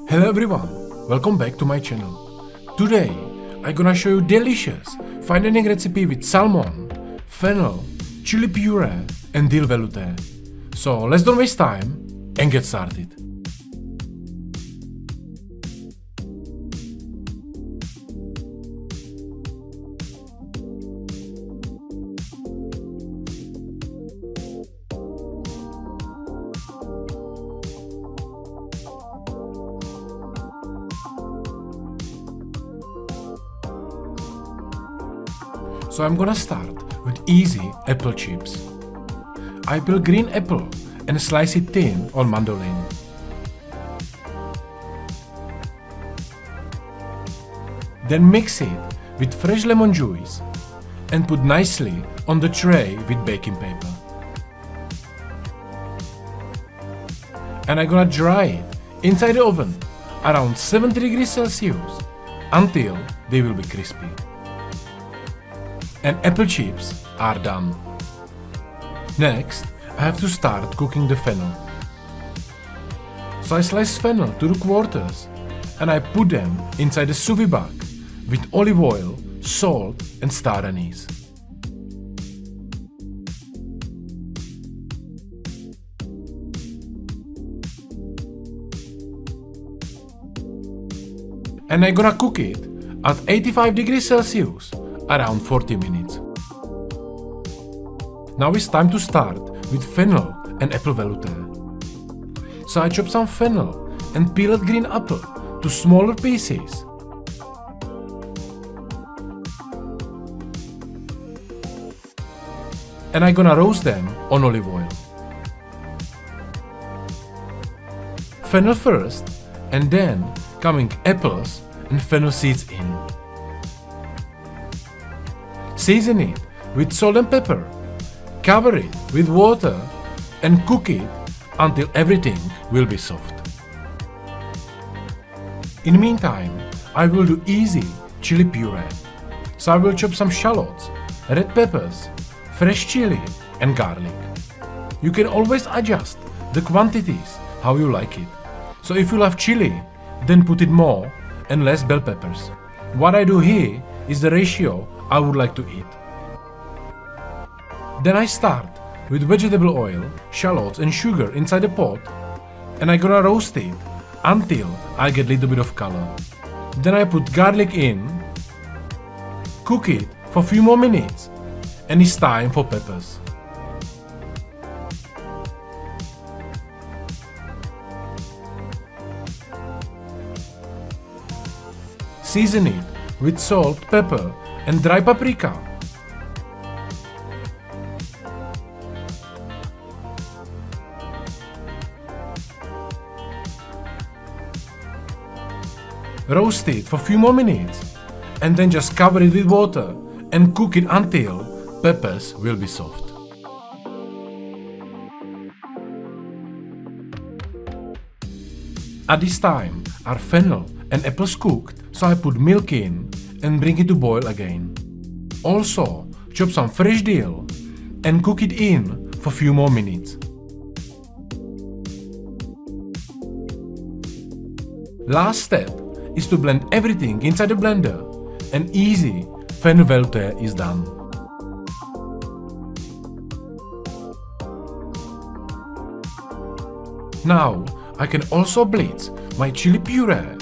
Hello everyone, welcome back to my channel. Today I'm gonna show you delicious fine dining recipe with salmon, fennel, chili puree and dill veloute. So let's don't waste time and get started. So I'm gonna start with easy apple chips. I peel green apple and slice it thin on mandolin. Then mix it with fresh lemon juice and put nicely on the tray with baking paper. And I'm gonna dry it inside the oven around 70 degrees Celsius until they will be crispy. And apple chips are done. Next, I have to start cooking the fennel. So I slice fennel to the quarters and I put them inside a sous vide bag with olive oil, salt and star anise. And I'm gonna cook it at 85 degrees Celsius around 40 minutes. Now it's time to start with fennel and apple veloute. So I chop some fennel and peeled green apple to smaller pieces. And I'm gonna roast them on olive oil. Fennel first and then coming apples and fennel seeds in. Season it with salt and pepper, cover it with water and cook it until everything will be soft. In the meantime, I will do easy chili puree. So I will chop some shallots, red peppers, fresh chili and garlic. You can always adjust the quantities how you like it. So if you love chili, then put it more and less bell peppers. What I do here is the ratio I would like to eat. Then I start with vegetable oil, shallots and sugar inside the pot and I'm gonna roast it until I get a little bit of color. Then I put garlic in, cook it for a few more minutes and it's time for peppers. Season it with salt, pepper and dry paprika. Roast it for a few more minutes and then just cover it with water and cook it until peppers will be soft. At this time, our fennel and apples cooked, so I put milk in and bring it to boil again. Also, chop some fresh dill and cook it in for a few more minutes. Last step is to blend everything inside the blender and easy fennel veloute is done. Now I can also blitz my chili puree.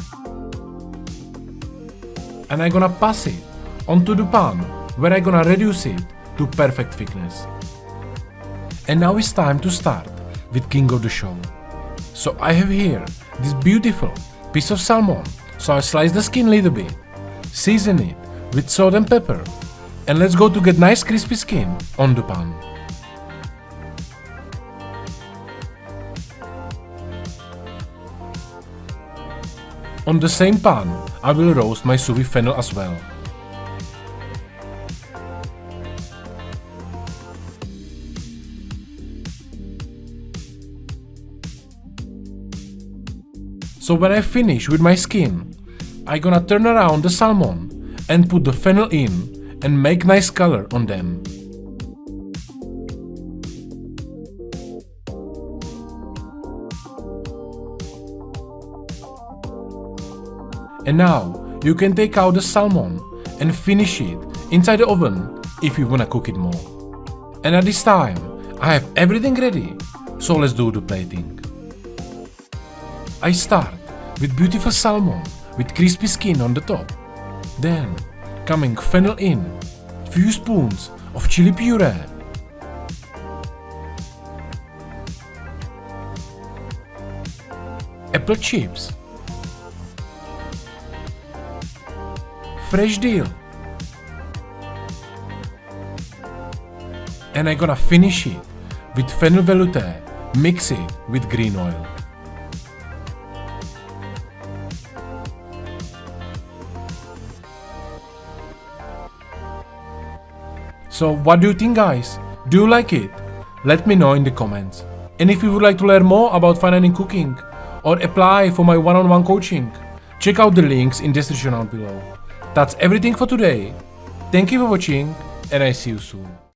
And I'm gonna pass it onto the pan where I'm gonna reduce it to perfect thickness. And now it's time to start with king of the show. So I have here this beautiful piece of salmon. So I slice the skin a little bit, season it with salt and pepper and let's go to get nice crispy skin on the pan. On the same pan, I will roast my sous vide fennel as well. So when I finish with my skin, I'm gonna turn around the salmon and put the fennel in and make nice color on them. And now you can take out the salmon and finish it inside the oven if you wanna cook it more. And at this time I have everything ready, so let's do the plating. I start with beautiful salmon with crispy skin on the top. Then coming fennel in, few spoons of chili puree, apple chips, fresh dill, and I'm gonna finish it with fennel veloute, mix it with green oil. So what do you think, guys? Do you like it? Let me know in the comments. And if you would like to learn more about fine dining cooking or apply for my one-on-one coaching, check out the links in the description down below. That's everything for today. Thank you for watching and I see you soon.